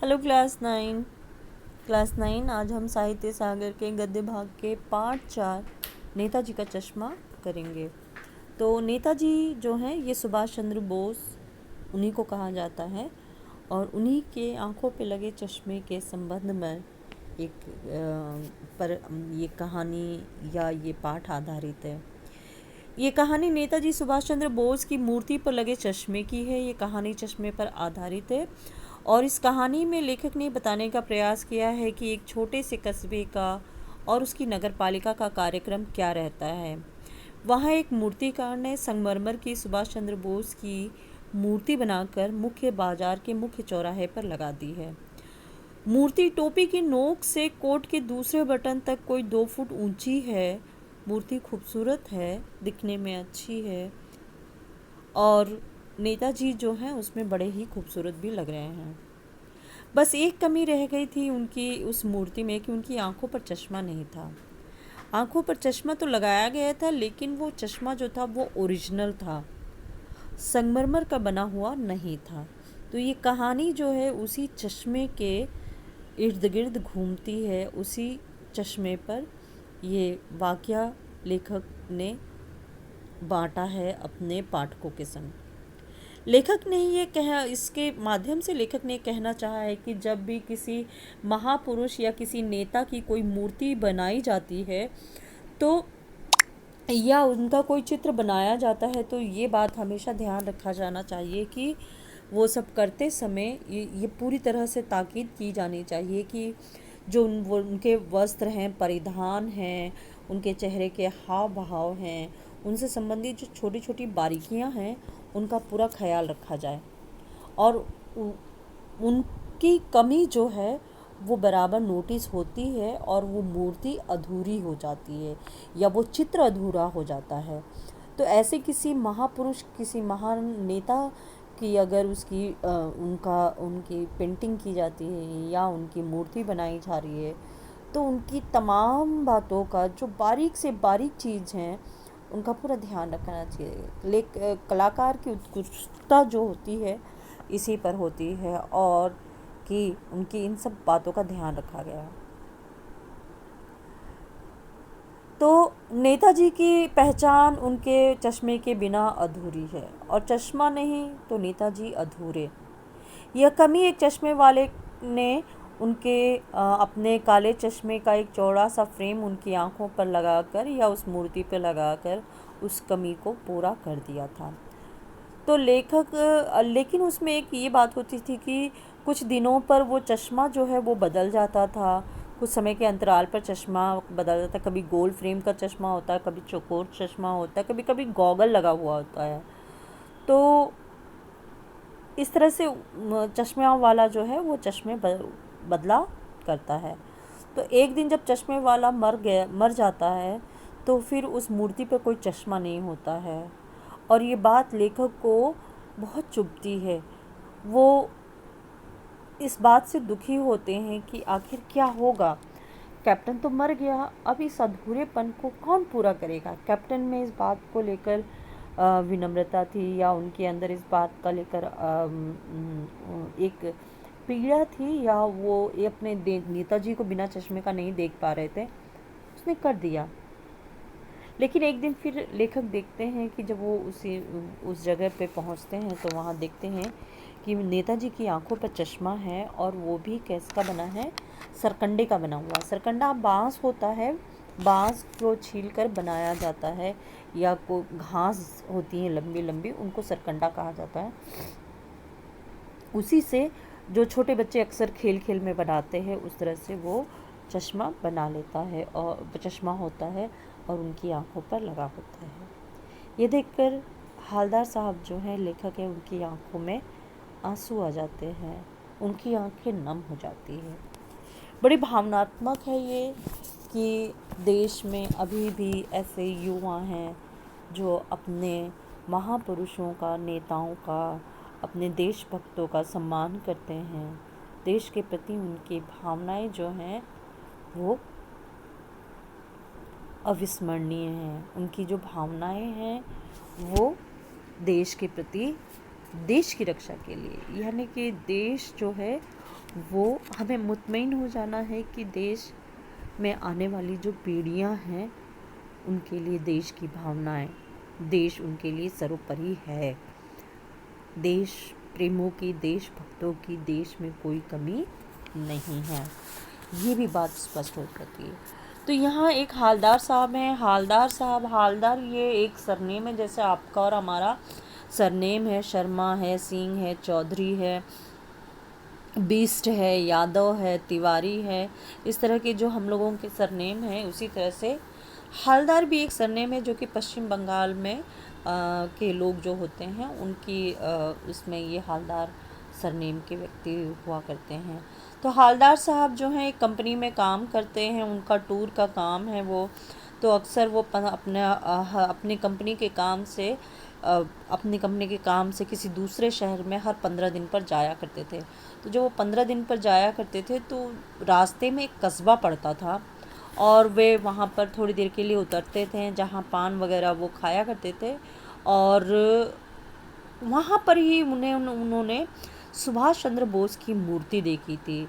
Hello class nine आज हम साहित्य सागर के गद्य भाग के पार्ट 4 नेताजी का चश्मा करेंगे। तो नेताजी जो हैं ये सुभाष चंद्र बोस उन्हीं को कहा जाता है और उन्हीं के आंखों पे लगे चश्मे के संबंध में एक पर ये कहानी या ये पाठ आधारित है। ये कहानी नेताजी सुभाष चंद्र बोस की मूर्ति पर लगे चश्मे की है। ये कहानी चश्मे पर आधारित है और इस कहानी में लेखक ने बताने का प्रयास किया है कि एक छोटे से कस्बे का और उसकी नगर पालिका का कार्यक्रम क्या रहता है। वहाँ एक मूर्तिकार ने संगमरमर की सुभाष चंद्र बोस की मूर्ति बनाकर मुख्य बाजार के मुख्य चौराहे पर लगा दी है। मूर्ति टोपी की नोक से कोट के दूसरे बटन तक कोई 2 फुट ऊंची है। मूर्ति खूबसूरत है, दिखने में अच्छी है और नेताजी जो हैं उसमें बड़े ही खूबसूरत भी लग रहे हैं। बस एक कमी रह गई थी उनकी उस मूर्ति में कि उनकी आंखों पर चश्मा नहीं था। आंखों पर चश्मा तो लगाया गया था लेकिन वो चश्मा जो था वो ओरिजिनल था, संगमरमर का बना हुआ नहीं था। तो ये कहानी जो है उसी चश्मे के इर्द गिर्द घूमती है, उसी चश्मे पर ये वाकया लेखक ने बांटा है अपने पाठकों के संग। लेखक ने इसके माध्यम से लेखक ने कहना चाहा है कि जब भी किसी महापुरुष या किसी नेता की कोई मूर्ति बनाई जाती है तो या उनका कोई चित्र बनाया जाता है तो ये बात हमेशा ध्यान रखा जाना चाहिए कि वो सब करते समय ये पूरी तरह से ताकीद की जानी चाहिए कि जो वो उनके वस्त्र हैं, परिधान हैं, उनके चेहरे के हाव भाव हैं, उनसे संबंधित जो छोटी छोटी बारीकियां हैं उनका पूरा ख्याल रखा जाए और उनकी कमी जो है वो बराबर नोटिस होती है और वो मूर्ति अधूरी हो जाती है या वो चित्र अधूरा हो जाता है। तो ऐसे किसी महापुरुष, किसी महान नेता की अगर उनकी पेंटिंग की जाती है या उनकी मूर्ति बनाई जा रही है तो उनकी तमाम बातों का जो बारीक से बारीक चीज़ हैं उनका पूरा ध्यान रखना चाहिए। कलाकार की उत्कृष्टता जो होती है इसी पर होती है और कि उनकी इन सब बातों का ध्यान रखा गया। तो नेताजी की पहचान उनके चश्मे के बिना अधूरी है और चश्मा नहीं तो नेताजी अधूरे। यह कमी एक चश्मे वाले ने उनके अपने काले चश्मे का एक चौड़ा सा फ्रेम उनकी आंखों पर लगाकर या उस मूर्ति पर लगाकर उस कमी को पूरा कर दिया था। तो लेकिन उसमें एक ये बात होती थी कि कुछ दिनों पर वो चश्मा जो है वो बदल जाता था, कुछ समय के अंतराल पर चश्मा बदल जाता है। कभी गोल फ्रेम का चश्मा होता है, कभी चौकोर चश्मा होता है, कभी कभी गॉगल लगा हुआ होता है। तो इस तरह से चश्मे वाला जो है वो चश्मे बदला करता है। तो एक दिन जब चश्मे वाला मर जाता है तो फिर उस मूर्ति पर कोई चश्मा नहीं होता है और ये बात लेखक को बहुत चुभती है। वो इस बात से दुखी होते हैं कि आखिर क्या होगा, कैप्टन तो मर गया, अब इस अधूरेपन को कौन पूरा करेगा। कैप्टन में इस बात को लेकर विनम्रता थी या उनके अंदर इस बात का लेकर एक पीड़ा थी या वो ये अपने नेताजी को बिना चश्मे का नहीं देख पा रहे थे, उसने कर दिया। लेकिन एक दिन फिर लेखक देखते हैं कि जब वो उस जगह पे पहुंचते हैं तो वहाँ देखते हैं कि नेताजी की आंखों पर चश्मा है और वो भी कैसा बना है, सरकंडे का बना हुआ। सरकंडा बांस होता है, बांस को छील कर बनाया जाता है या को घास होती है लंबी लंबी, उनको सरकंडा कहा जाता है। उसी से जो छोटे बच्चे अक्सर खेल खेल में बनाते हैं उस तरह से वो चश्मा बना लेता है और चश्मा होता है और उनकी आंखों पर लगा होता है। ये देखकर हालदार साहब जो हैं लेखक है, उनकी आंखों में आंसू आ जाते हैं, उनकी आंखें नम हो जाती हैं। बड़ी भावनात्मक है ये कि देश में अभी भी ऐसे युवा हैं जो अपने महापुरुषों का, नेताओं का, अपने देशभक्तों का सम्मान करते हैं। देश के प्रति उनकी भावनाएं जो हैं वो अविस्मरणीय हैं। उनकी जो भावनाएं हैं वो देश के प्रति, देश की रक्षा के लिए, यानी कि देश जो है वो हमें मुतमईन हो जाना है कि देश में आने वाली जो पीढ़ियां हैं उनके लिए देश की भावनाएं, देश उनके लिए सर्वोपरि है। देश प्रेमों की, देशभक्तों की देश में कोई कमी नहीं है, ये भी बात स्पष्ट हो जाती है। तो यहाँ एक हालदार साहब हैं, हालदार साहब, हालदार ये एक सरनेम है, जैसे आपका और हमारा सरनेम है, शर्मा है, सिंह है, चौधरी है, बिष्ट है, यादव है, तिवारी है, इस तरह के जो हम लोगों के सरनेम हैं, उसी तरह से हालदार भी एक सरनेम है जो कि पश्चिम बंगाल में के लोग जो होते हैं उनकी उसमें ये हालदार सरनेम के व्यक्ति हुआ करते हैं। तो हालदार साहब जो हैं एक कंपनी में काम करते हैं, उनका टूर का काम है वो, तो अक्सर वो अपने कंपनी के काम से अपनी कंपनी के काम से किसी दूसरे शहर में हर 15 दिन पर जाया करते थे। तो जब वो 15 दिन पर जाया करते थे तो रास्ते में एक कस्बा पड़ता था और वे वहाँ पर थोड़ी देर के लिए उतरते थे, जहाँ पान वगैरह वो खाया करते थे। और वहाँ पर ही उन्होंने सुभाष चंद्र बोस की मूर्ति देखी थी।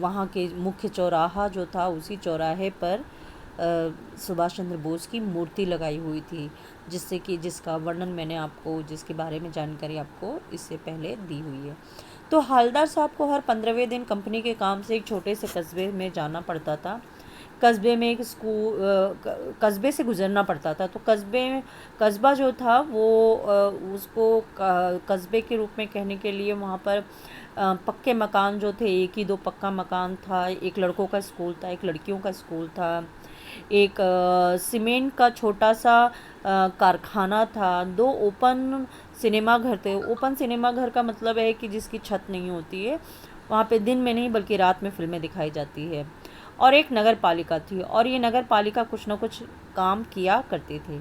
वहाँ के मुख्य चौराहा जो था, उसी चौराहे पर सुभाष चंद्र बोस की मूर्ति लगाई हुई थी, जिसका वर्णन मैंने आपको, जिसके बारे में जानकारी आपको इससे पहले दी हुई है। तो हालदार साहब को हर 15वें दिन कंपनी के काम से एक छोटे से कस्बे में जाना पड़ता था। कस्बे में एक कस्बे से गुजरना पड़ता था। तो कस्बा जो था वो उसको कस्बे के रूप में कहने के लिए वहाँ पर पक्के मकान जो थे, एक ही दो पक्का मकान था, एक लड़कों का स्कूल था, एक लड़कियों का स्कूल था, एक सीमेंट का छोटा सा कारखाना था, 2 ओपन सिनेमा घर थे। ओपन सिनेमा घर का मतलब है कि जिसकी छत नहीं होती है, वहाँ पे दिन में नहीं बल्कि रात में फिल्में दिखाई जाती है। और एक नगर पालिका थी, और ये नगर पालिका कुछ न कुछ काम किया करती थी।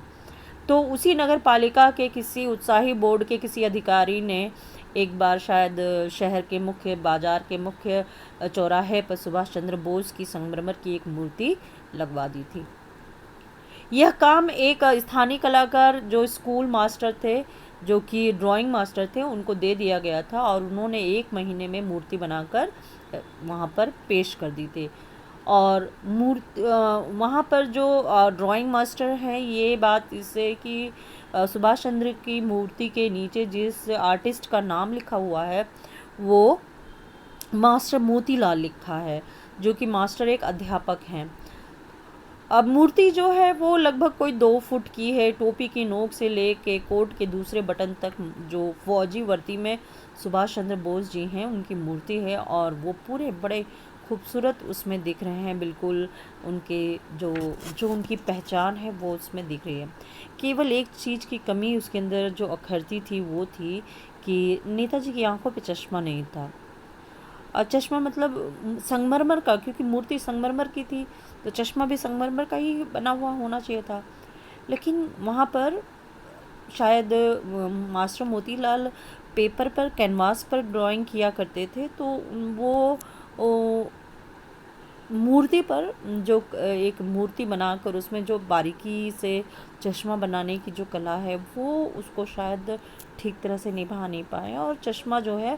तो उसी नगर पालिका के किसी उत्साही बोर्ड के किसी अधिकारी ने एक बार शायद शहर के मुख्य बाजार के मुख्य चौराहे पर सुभाष चंद्र बोस की संगमरमर की एक मूर्ति लगवा दी थी। यह काम एक स्थानीय कलाकार जो स्कूल मास्टर थे, जो कि ड्राइंग मास्टर थे, उनको दे दिया गया था और उन्होंने 1 महीने में मूर्ति बनाकर वहाँ पर पेश कर दी थी। और वहाँ पर जो ड्राइंग मास्टर हैं, ये बात इससे कि सुभाष चंद्र की मूर्ति के नीचे जिस आर्टिस्ट का नाम लिखा हुआ है वो मास्टर मोतीलाल लिखा है, जो कि मास्टर एक अध्यापक हैं। अब मूर्ति जो है वो लगभग कोई 2 फुट की है। टोपी की नोक से लेके कोट के दूसरे बटन तक जो फौजी वर्दी में सुभाष चंद्र बोस जी हैं उनकी मूर्ति है, और वो पूरे बड़े खूबसूरत उसमें दिख रहे हैं। बिल्कुल उनके जो उनकी पहचान है वो उसमें दिख रही है। केवल एक चीज़ की कमी उसके अंदर जो अखरती थी वो थी कि नेताजी की आंखों पे चश्मा नहीं था। चश्मा मतलब संगमरमर का, क्योंकि मूर्ति संगमरमर की थी तो चश्मा भी संगमरमर का ही बना हुआ होना चाहिए था। लेकिन वहाँ पर शायद मास्टर मोतीलाल पेपर पर, कैनवास पर ड्राइंग किया करते थे, तो वो मूर्ति पर जो एक मूर्ति बनाकर उसमें जो बारीकी से चश्मा बनाने की जो कला है वो उसको शायद ठीक तरह से निभा नहीं पाए, और चश्मा जो है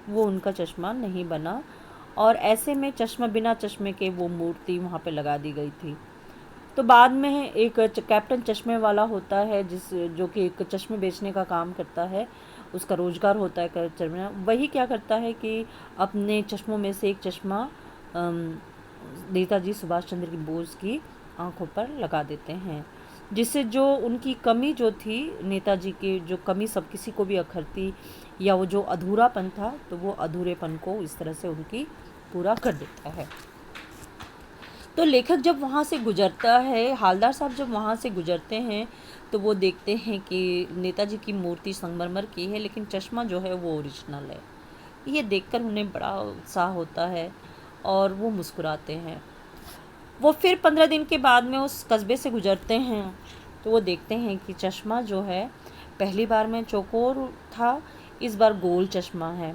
वो उनका चश्मा नहीं बना, और ऐसे में चश्मा बिना चश्मे के वो मूर्ति वहाँ पे लगा दी गई थी। तो बाद में एक कैप्टन चश्मे वाला होता है जो कि एक चश्मे बेचने का काम करता है, उसका रोजगार होता है चश्मे, वही क्या करता है कि अपने चश्मों में से एक चश्मा नेताजी सुभाष चंद्र बोस की आंखों पर लगा देते हैं, जिससे जो उनकी कमी जो थी, नेताजी की जो कमी सब किसी को भी अखरती, या वो जो अधूरापन था, तो वो अधूरेपन को इस तरह से उनकी पूरा कर देता है। तो लेखक जब वहाँ से गुजरता है, हालदार साहब जब वहाँ से गुजरते हैं, तो वो देखते हैं कि नेताजी की मूर्ति संगमरमर की है लेकिन चश्मा जो है वो ओरिजिनल है। ये देखकर उन्हें बड़ा उत्साह होता है और वो मुस्कुराते हैं। वो फिर 15 दिन के बाद में उस कस्बे से गुजरते हैं, तो वो देखते हैं कि चश्मा जो है पहली बार में चौकोर था, इस बार गोल चश्मा है।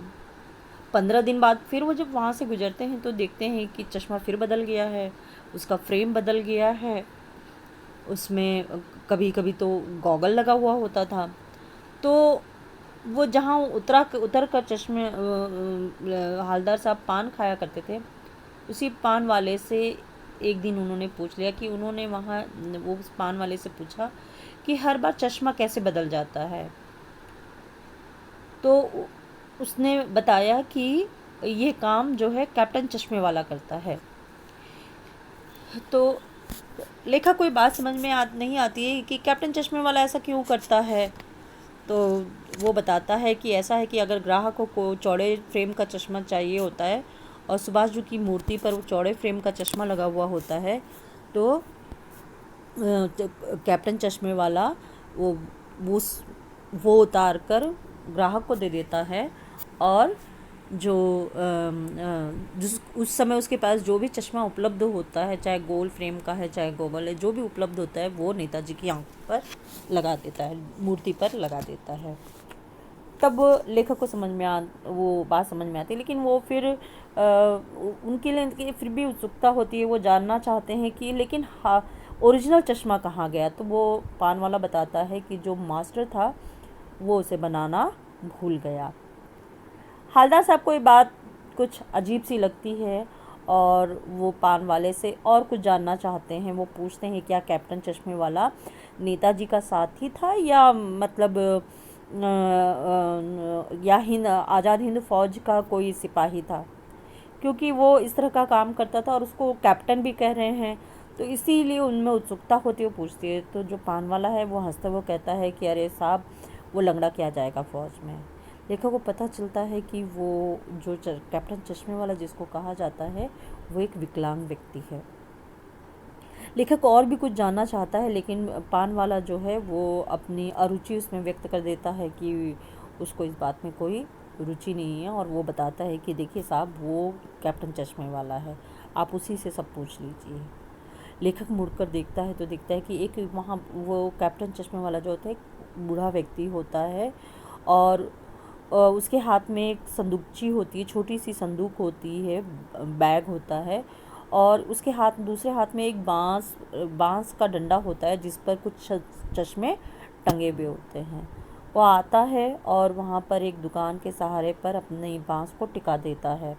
15 दिन बाद फिर वो जब वहाँ से गुजरते हैं तो देखते हैं कि चश्मा फिर बदल गया है, उसका फ्रेम बदल गया है, उसमें कभी कभी तो गॉगल लगा हुआ होता था। तो वो जहाँ उतर कर चश्मे हालदार साहब पान खाया करते थे, उसी पान वाले से एक दिन उन्होंने पूछ लिया कि उन्होंने वहाँ वो उस पान वाले से पूछा कि हर बार चश्मा कैसे बदल जाता है। तो उसने बताया कि ये काम जो है कैप्टन चश्मे वाला करता है। तो लेखक कोई बात समझ में नहीं आती है कि कैप्टन चश्मे वाला ऐसा क्यों करता है। तो वो बताता है कि ऐसा है कि अगर ग्राहकों को चौड़े फ्रेम का चश्मा चाहिए होता है और सुभाष जी की मूर्ति पर वो चौड़े फ्रेम का चश्मा लगा हुआ होता है, तो कैप्टन चश्मे वाला वो वो वो उतार कर ग्राहक को दे देता है, और जो जिस उस समय उसके पास जो भी चश्मा उपलब्ध होता है, चाहे गोल फ्रेम का है चाहे गोबल है, जो भी उपलब्ध होता है वो नेताजी की आंख पर लगा देता है, मूर्ति पर लगा देता है। तब लेखक को वो बात समझ में आती है, लेकिन वो फिर उनके लिए फिर भी उत्सुकता होती है, वो जानना चाहते हैं कि लेकिन ओरिजिनल चश्मा कहाँ गया। तो वो पान वाला बताता है कि जो मास्टर था वो उसे बनाना भूल गया। हालदार साहब को ये बात कुछ अजीब सी लगती है और वो पान वाले से और कुछ जानना चाहते हैं। वो पूछते हैं क्या कैप्टन चश्मे वाला नेताजी का साथी था या मतलब या आज़ाद हिंद फौज का कोई सिपाही था, क्योंकि वो इस तरह का काम करता था और उसको कैप्टन भी कह रहे हैं, तो इसीलिए उनमें उत्सुकता होती है, वो पूछती है। तो जो पान वाला है वो हंसता वो कहता है कि अरे साहब, वो लंगड़ा क्या जाएगा फौज में। लेखक को पता चलता है कि वो जो कैप्टन चश्मे वाला जिसको कहा जाता है वो एक विकलांग व्यक्ति है। लेखक और भी कुछ जानना चाहता है, लेकिन पान वाला जो है वो अपनी अरुचि उसमें व्यक्त कर देता है कि उसको इस बात में कोई रुचि नहीं है, और वो बताता है कि देखिए साहब, वो कैप्टन चश्मे वाला है, आप उसी से सब पूछ लीजिए। लेखक मुड़कर देखता है तो देखता है कि एक वहाँ वो कैप्टन चश्मे वाला जो होता है एक बूढ़ा व्यक्ति होता है, और उसके हाथ में एक संदूकची होती है, छोटी सी संदूक होती है, बैग होता है, और उसके दूसरे हाथ में एक बांस का डंडा होता है जिस पर कुछ चश्मे टंगे हुए होते हैं। वो आता है और वहाँ पर एक दुकान के सहारे पर अपनी बांस को टिका देता है।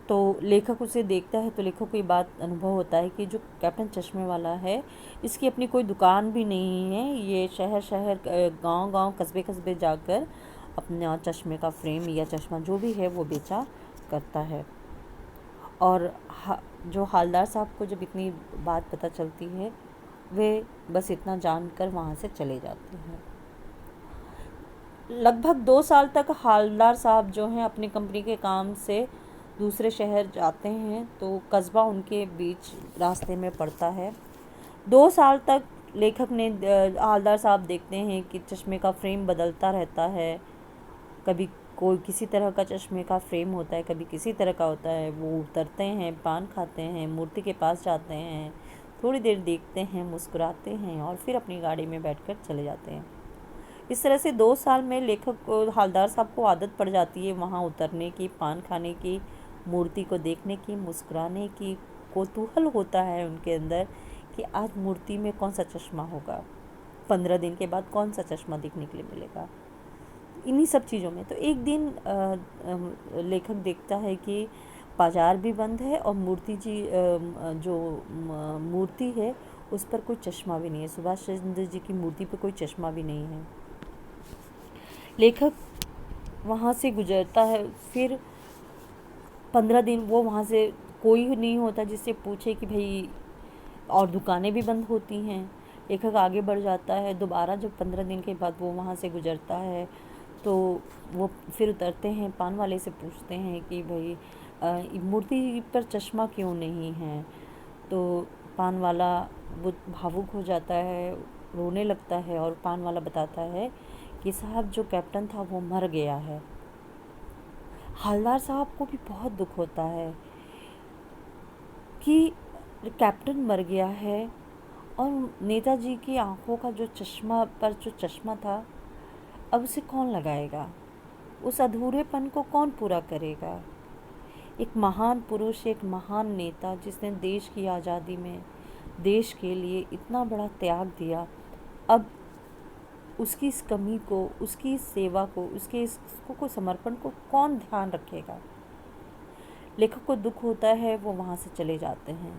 तो लेखक उसे देखता है तो लेखक को ये बात अनुभव होता है कि जो कैप्टन चश्मे वाला है इसकी अपनी कोई दुकान भी नहीं है, ये शहर शहर गांव गांव कस्बे कस्बे जाकर अपना चश्मे का फ्रेम या चश्मा जो भी है वो बेचा करता है। और जो हालदार साहब को जब इतनी बात पता चलती है वे बस इतना जानकर वहाँ से चले जाते हैं। लगभग 2 साल तक हालदार साहब जो हैं अपनी कंपनी के काम से दूसरे शहर जाते हैं, तो कस्बा उनके बीच रास्ते में पड़ता है। 2 साल तक लेखक ने हालदार साहब देखते हैं कि चश्मे का फ्रेम बदलता रहता है, कभी कोई किसी तरह का चश्मे का फ्रेम होता है, कभी किसी तरह का होता है। वो उतरते हैं, पान खाते हैं, मूर्ति के पास जाते हैं, थोड़ी देर देखते हैं, मुस्कुराते हैं और फिर अपनी गाड़ी में बैठकर चले जाते हैं। इस तरह से 2 साल में लेखक को, हालदार साहब को आदत पड़ जाती है वहाँ उतरने की, पान खाने की, मूर्ति को देखने की, मुस्कुराने की। कौतूहल होता है उनके अंदर कि आज मूर्ति में कौन सा चश्मा होगा, 15 दिन के बाद कौन सा चश्मा दिखने के लिए मिलेगा, इन्हीं सब चीज़ों में। तो एक दिन लेखक देखता है कि बाज़ार भी बंद है और मूर्ति जी जो मूर्ति है उस पर कोई चश्मा भी नहीं है, सुभाष चंद्र जी की मूर्ति पर कोई चश्मा भी नहीं है। लेखक वहाँ से गुजरता है, फिर 15 दिन वो वहाँ से कोई नहीं होता जिससे पूछे कि भाई, और दुकानें भी बंद होती हैं। लेखक आगे बढ़ जाता है, दोबारा जब 15 दिन के बाद वो वहाँ से गुजरता है तो वो फिर उतरते हैं, पान वाले से पूछते हैं कि भाई मूर्ति पर चश्मा क्यों नहीं है। तो पान वाला वो भावुक हो जाता है, रोने लगता है, और पान वाला बताता है कि साहब, जो कैप्टन था वो मर गया है। हालदार साहब को भी बहुत दुख होता है कि कैप्टन मर गया है और नेताजी की आंखों का जो चश्मा था, अब उसे कौन लगाएगा, उस अधूरेपन को कौन पूरा करेगा। एक महान पुरुष, एक महान नेता जिसने देश की आज़ादी में देश के लिए इतना बड़ा त्याग दिया, अब उसकी इस कमी को, उसकी इस सेवा को, उसके इसको को समर्पण को कौन ध्यान रखेगा। लेखक को दुख होता है, वो वहाँ से चले जाते हैं।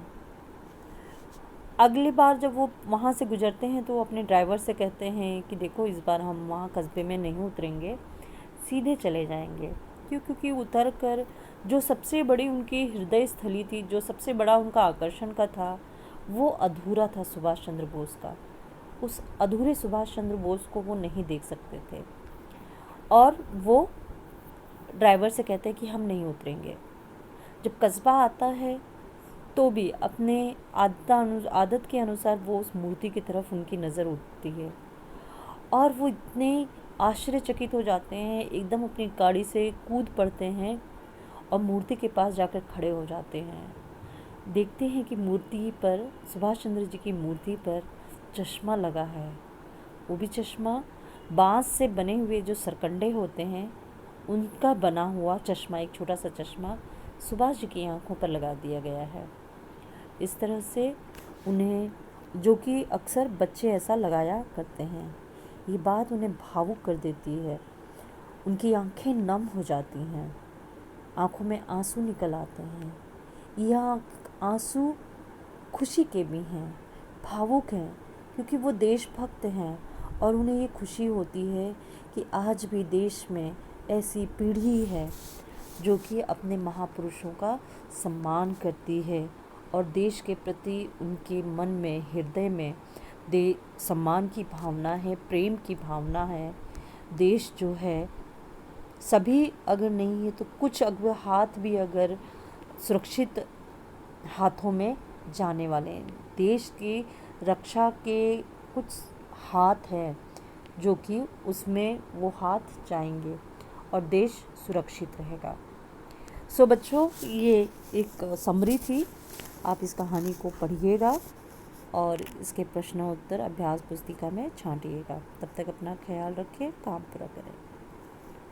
अगली बार जब वो वहाँ से गुजरते हैं तो वो अपने ड्राइवर से कहते हैं कि देखो इस बार हम वहाँ कस्बे में नहीं उतरेंगे, सीधे चले जाएंगे। क्यों? क्योंकि उतर कर जो सबसे बड़ी उनकी हृदय स्थली थी, जो सबसे बड़ा उनका आकर्षण का था, वो अधूरा था सुभाष चंद्र बोस का। उस अधूरे सुभाष चंद्र बोस को वो नहीं देख सकते थे और वो ड्राइवर से कहते हैं कि हम नहीं उतरेंगे। जब कस्बा आता है तो भी अपने आदत के अनुसार वो उस मूर्ति की तरफ उनकी नज़र उठती है और वो इतने आश्चर्यचकित हो जाते हैं, एकदम अपनी गाड़ी से कूद पड़ते हैं और मूर्ति के पास जाकर खड़े हो जाते हैं। देखते हैं कि मूर्ति पर, सुभाष चंद्र जी की मूर्ति पर चश्मा लगा है। वो भी चश्मा बांस से बने हुए जो सरकंडे होते हैं उनका बना हुआ चश्मा, एक छोटा सा चश्मा सुभाष जी की आंखों पर लगा दिया गया है। इस तरह से उन्हें, जो कि अक्सर बच्चे ऐसा लगाया करते हैं, ये बात उन्हें भावुक कर देती है। उनकी आंखें नम हो जाती हैं, आंखों में आंसू निकल आते हैं। यह आंसू खुशी के भी हैं, भावुक हैं, क्योंकि वो देशभक्त हैं और उन्हें ये खुशी होती है कि आज भी देश में ऐसी पीढ़ी है जो कि अपने महापुरुषों का सम्मान करती है और देश के प्रति उनके मन में, हृदय में सम्मान की भावना है, प्रेम की भावना है। देश जो है, सभी अगर नहीं है तो कुछ अगर हाथ भी अगर सुरक्षित हाथों में जाने वाले हैं। देश की रक्षा के कुछ हाथ हैं जो कि उसमें वो हाथ जाएंगे और देश सुरक्षित रहेगा। सो बच्चों, ये एक समरी थी, आप इस कहानी को पढ़िएगा और इसके प्रश्नोत्तर अभ्यास पुस्तिका में छांटिएगा। तब तक अपना ख्याल रखें, काम पूरा करें।